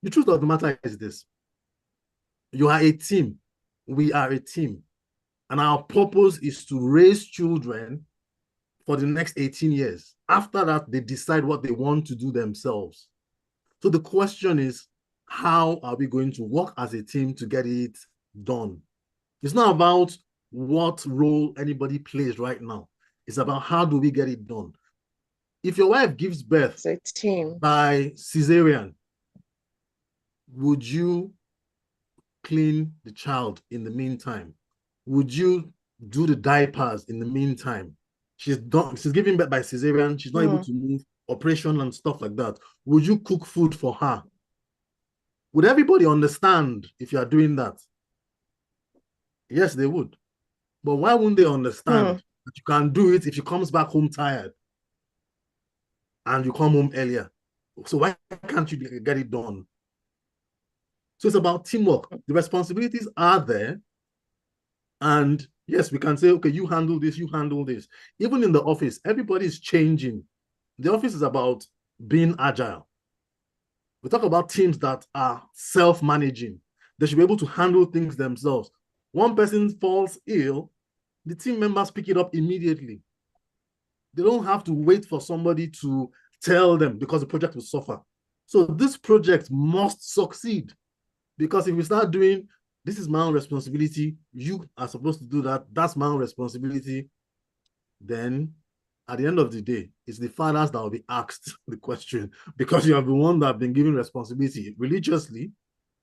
the truth of the matter is this. You are a team. We are a team. And our purpose is to raise children for the next 18 years. After that, they decide what they want to do themselves. So the question is, how are we going to work as a team to get it done? It's not about what role anybody plays right now. It's about how do we get it done. If your wife gives birth by cesarean, would you clean the child in the meantime? Would you do the diapers in the meantime? she's giving birth by cesarean, she's not able to move, operation and stuff like that. Would you cook food for her? Would everybody understand if you are doing that? Yes, they would. But why wouldn't they understand that you can do it if she comes back home tired and you come home earlier? So why can't you get it done? So it's about teamwork. The responsibilities are there. And yes, we can say, okay, you handle this, you handle this. Even in the office, everybody is changing. The office is about being agile. We talk about teams that are self-managing. They should be able to handle things themselves. One person falls ill, the team members pick it up immediately. They don't have to wait for somebody to tell them because the project will suffer. So this project must succeed, because if we start doing, this is my own responsibility, you are supposed to do that, that's my own responsibility, then at the end of the day, it's the fathers that will be asked the question, because you are the one that have been given responsibility religiously.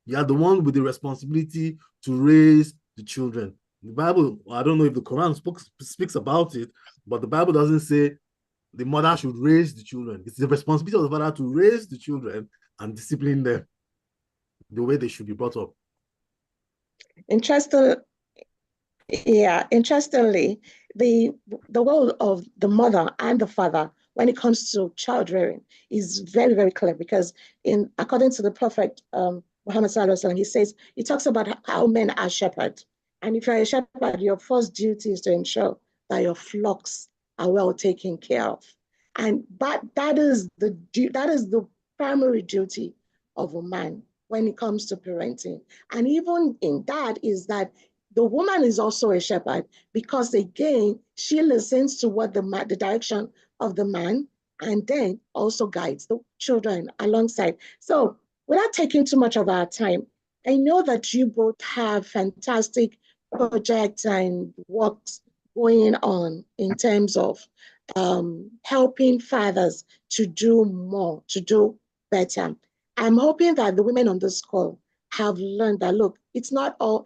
You are the one with the responsibility to raise the children. The Bible, I don't know if the Quran speaks about it, but the Bible doesn't say the mother should raise the children. It's the responsibility of the father to raise the children and discipline them the way they should be brought up. Interestingly, the role of the mother and the father when it comes to child rearing is very, very clear, because according to the Prophet Muhammad Sallallahu Alaihi Wasallam, he talks about how men are shepherds. And if you're a shepherd, your first duty is to ensure that your flocks are well taken care of. And that is the primary duty of a man when it comes to parenting. And even in that is that the woman is also a shepherd, because again, she listens to what the direction of the man, and then also guides the children alongside. So without taking too much of our time, I know that you both have fantastic projects and works going on in terms of helping fathers to do more, to do better. I'm hoping that the women on this call have learned that, look, it's not all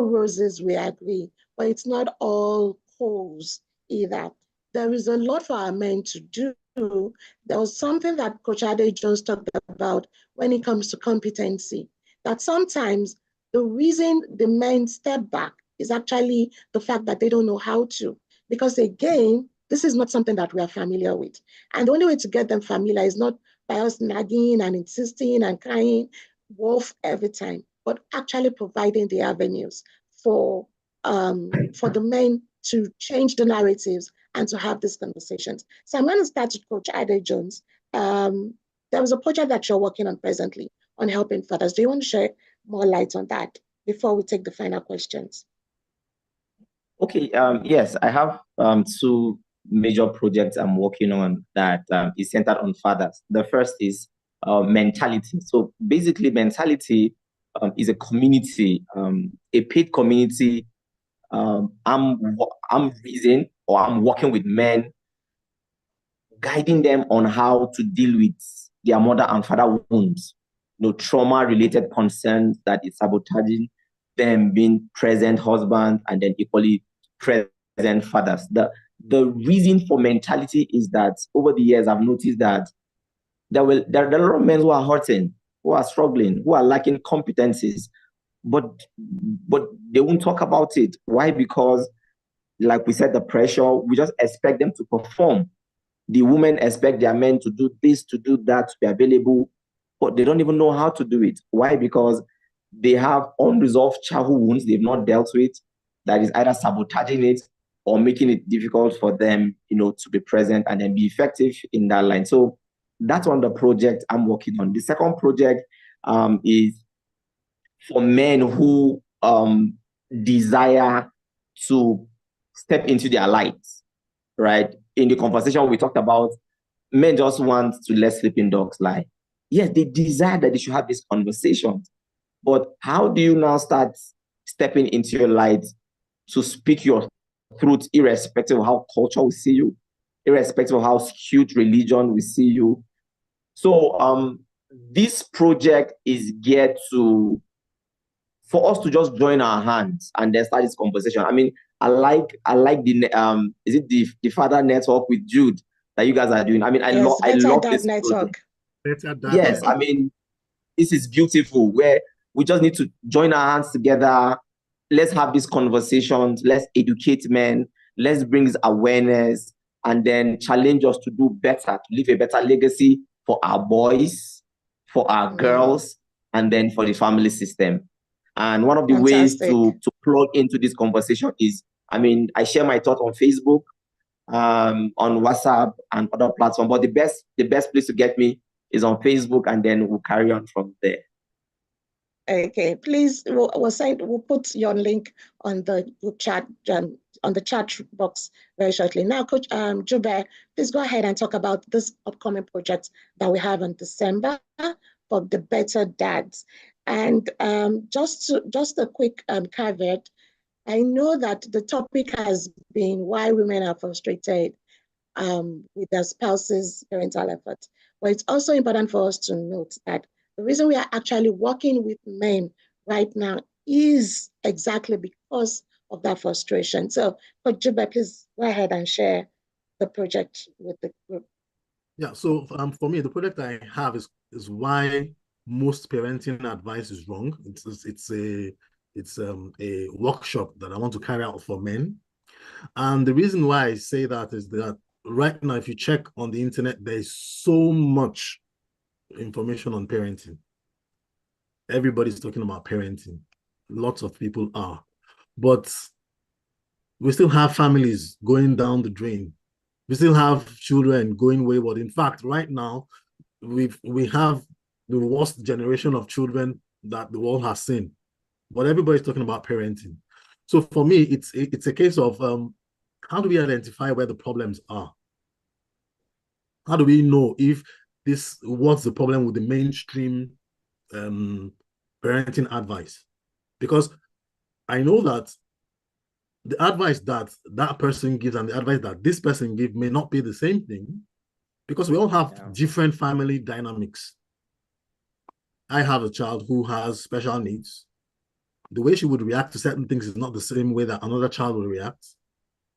roses, we agree, but it's not all coals either. There is a lot for our men to do. There was something that Coach Ade Jones talked about when it comes to competency, that sometimes the reason the men step back is actually the fact that they don't know how to. Because again, this is not something that we are familiar with. And the only way to get them familiar is not by us nagging and insisting and crying wolf every time, but actually providing the avenues for the men to change the narratives and to have these conversations. So I'm going to start with Coach Ade Jones. There was a project that you're working on presently on helping fathers. Do you want to share more light on that before we take the final questions? Okay, yes, I have two major projects I'm working on that is centered on fathers. The first is mentality. So basically, mentality is a community, a paid community. I'm working with men, guiding them on how to deal with their mother and father wounds, trauma-related concerns that is sabotaging them being present husbands and then equally present fathers. The reason for mentality is that over the years, I've noticed that there are a lot of men who are hurting, who are struggling, who are lacking competencies, but they won't talk about it. Why? Because, like we said, the pressure, we just expect them to perform. The women expect their men to do this, to do that, to be available, but they don't even know how to do it. Why? Because they have unresolved childhood wounds they've not dealt with, that is either sabotaging it or making it difficult for them, to be present and then be effective in that line. So that's on the project I'm working on. The second project is for men who desire to step into their lights, right? In the conversation we talked about, men just want to let sleeping dogs lie. Yes, they desire that they should have this conversation, but how do you now start stepping into your light to speak your truth, irrespective of how culture will see you, irrespective of how skewed religion will see you? So this project is geared for us to just join our hands and then start this conversation. I mean, I like the is it the father network with Jude that you guys are doing? I mean, Yes, I Better love Dad this project. Network. Better Dad Yes, I Network. mean, this is beautiful where we just need to join our hands together. Let's have these conversations. Let's educate men. Let's bring awareness and then challenge us to do better, to leave a better legacy for our boys, for our girls, and then for the family system. And one of the ways to plug into this conversation is, I mean, I share my thoughts on Facebook, on WhatsApp and other platforms, but the best place to get me is on Facebook, and then we'll carry on from there. Okay, please, we'll put your link on the group chat, on the chat box very shortly. Now, Coach Jube, please go ahead and talk about this upcoming project that we have in December for the Better Dads. And just a quick caveat, I know that the topic has been why women are frustrated with their spouses' parental efforts. But it's also important for us to note that the reason we are actually working with men right now is exactly because of that frustration. So, Coach Jube, please go ahead and share the project with the group. Yeah, so for me, the project I have is why most parenting advice is wrong. It's a workshop that I want to carry out for men. And the reason why I say that is that right now, if you check on the internet, there's so much information on parenting. Everybody's talking about parenting. Lots of people are. But we still have families going down the drain. We still have children going wayward. In fact, right now, we have the worst generation of children that the world has seen. But everybody's talking about parenting. So for me, it's a case of how do we identify where the problems are? How do we know if what's the problem with the mainstream parenting advice? Because I know that the advice that that person gives and the advice that this person gives may not be the same thing, because we all have different family dynamics. I have a child who has special needs. The way she would react to certain things is not the same way that another child will react.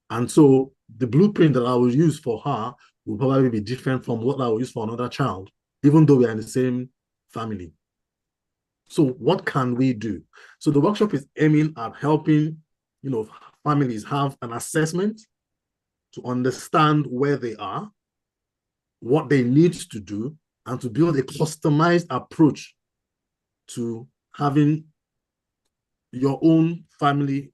And so the blueprint that I will use for her will probably be different from what I will use for another child, even though we are in the same family. So what can we do? So the workshop is aiming at helping, families have an assessment to understand where they are, what they need to do, and to build a customized approach to having your own family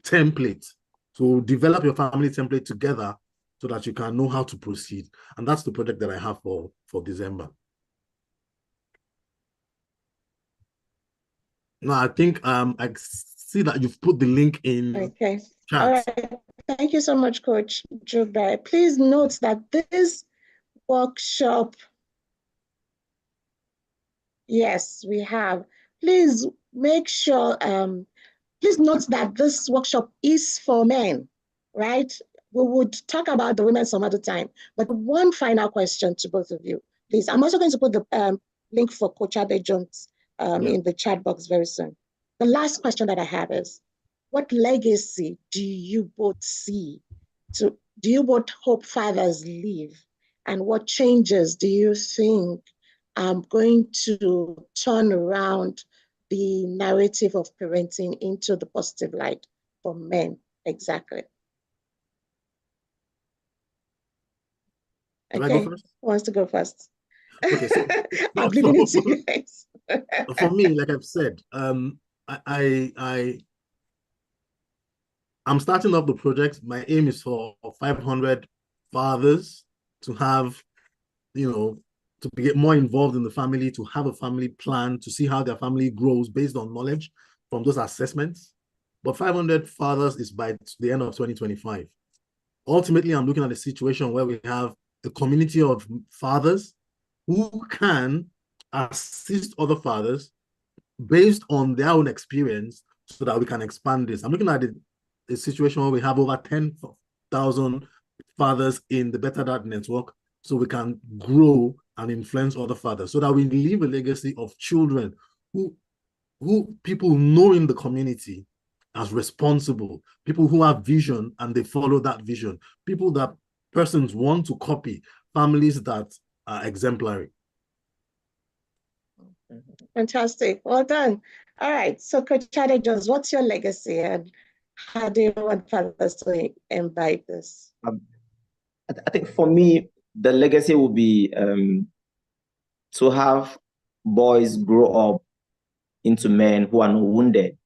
template. So develop your family template together so that you can know how to proceed. And that's the project that I have for December. Now, I think I see that you've put the link in. Okay. Chat. All right. Thank you so much, Coach Jube. Please note that this workshop, yes, we have. Please make sure, please note that this workshop is for men, right? We would talk about the women some other time, but one final question to both of you, please. I'm also going to put the link for Coach Abe Jones in the chat box very soon. The last question that I have is, what legacy do you both see? Do you both hope fathers leave? And what changes do you think are going to turn around the narrative of parenting into the positive light for men? Exactly. Okay, who wants to go first? Okay, so I'm leaving it to you guys. For me, like I've said, I'm starting up the project. My aim is for 500 fathers to have, to get more involved in the family, to have a family plan, to see how their family grows based on knowledge from those assessments. But 500 fathers is by the end of 2025. Ultimately, I'm looking at a situation where we have a community of fathers who can assist other fathers based on their own experience so that we can expand this. I'm looking at a situation where we have over 10,000 fathers in the Better Dad Network, so we can grow and influence other fathers so that we leave a legacy of children who people know in the community as responsible, people who have vision and they follow that vision, people that persons want to copy, families that are exemplary. Fantastic. Well done. All right. So, Coach Adejohns, what's your legacy and how do you want fathers to imbibe this? I think for me, the legacy will be to have boys grow up into men who are not wounded,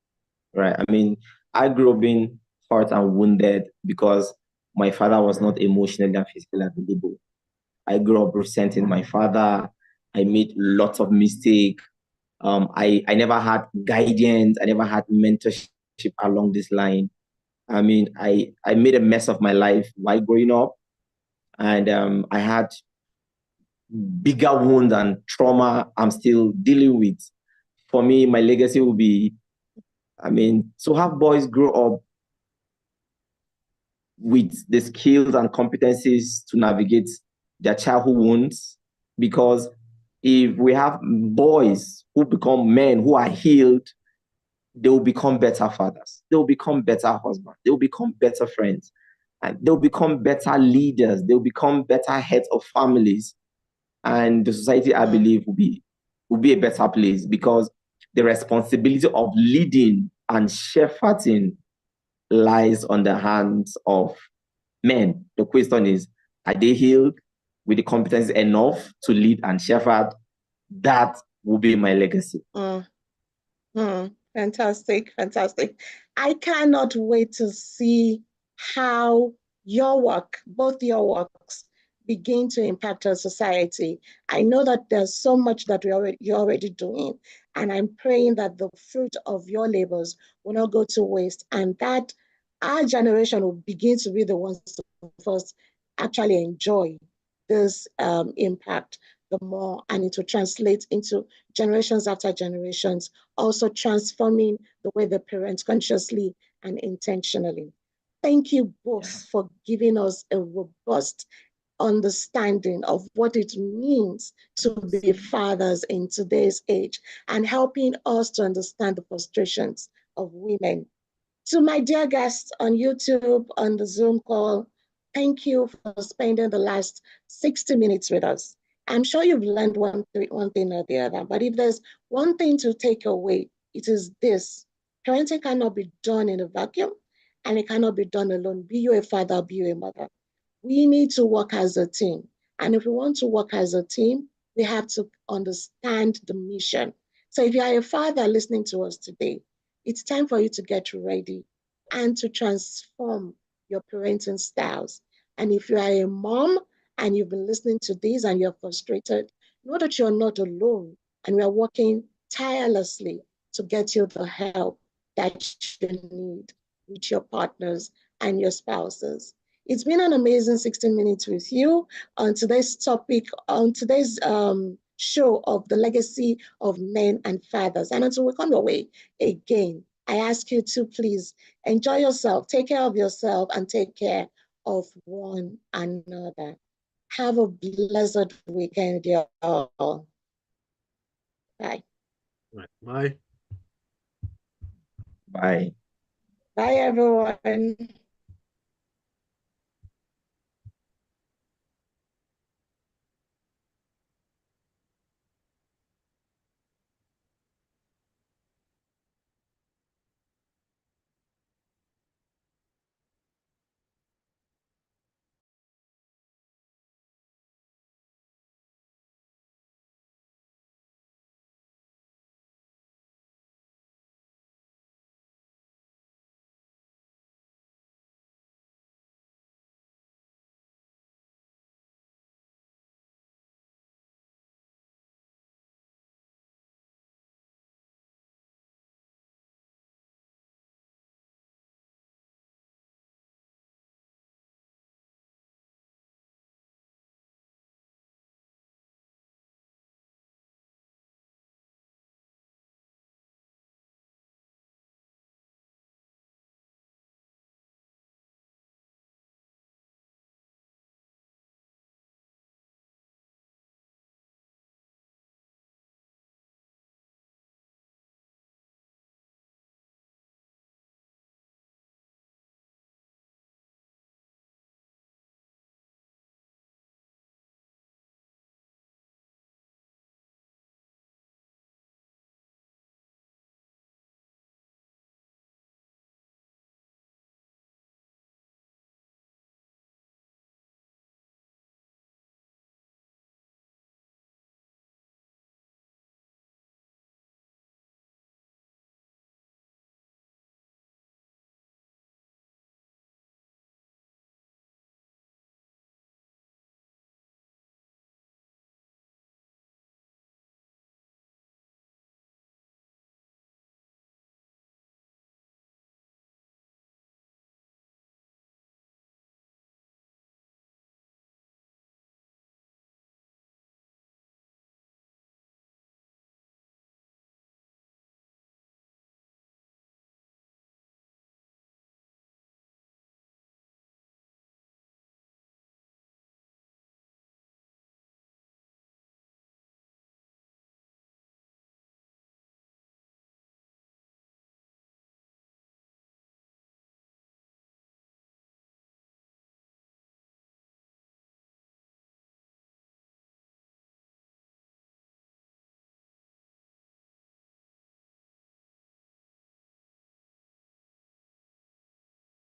right? I mean, I grew up being hurt and wounded because my father was not emotionally and physically available. I grew up resenting my father. I made lots of mistakes. I never had guidance. I never had mentorship along this line. I mean, I made a mess of my life while growing up, and I had bigger wound and trauma I'm still dealing with. For me, my legacy will be, I mean, to have boys grow up with the skills and competencies to navigate their childhood wounds. Because if we have boys who become men who are healed, they will become better fathers. They will become better husbands. They will become better friends. And they'll become better leaders. They'll become better heads of families. And the society, I believe, will be a better place, because the responsibility of leading and shepherding lies on the hands of men. The question is, are they healed with the competence enough to lead and shepherd? That will be my legacy. Fantastic, fantastic. I cannot wait to see how your work, both your works, begin to impact our society. I know that there's so much that you're already doing, and I'm praying that the fruit of your labors will not go to waste, and that our generation will begin to be the ones to first actually enjoy this impact the more, and it will translate into generations after generations, also transforming the way they parent consciously and intentionally. Thank you both for giving us a robust understanding of what it means to be fathers in today's age and helping us to understand the frustrations of women. To my dear guests on YouTube, on the Zoom call, thank you for spending the last 60 minutes with us. I'm sure you've learned one thing or the other, but if there's one thing to take away, it is this: parenting cannot be done in a vacuum, and it cannot be done alone. Be you a father, be you a mother. We need to work as a team. And if we want to work as a team, we have to understand the mission. So if you are a father listening to us today, it's time for you to get ready and to transform your parenting styles. And if you are a mom and you've been listening to this and you're frustrated, know that you're not alone, and we are working tirelessly to get you the help that you need with your partners and your spouses. It's been an amazing 16 minutes with you on today's topic, on today's show of the legacy of men and fathers. And until we come your way again, I ask you to please enjoy yourself, take care of yourself, and take care of one another. Have a blessed weekend, y'all. Bye. Bye. Bye. Bye, everyone.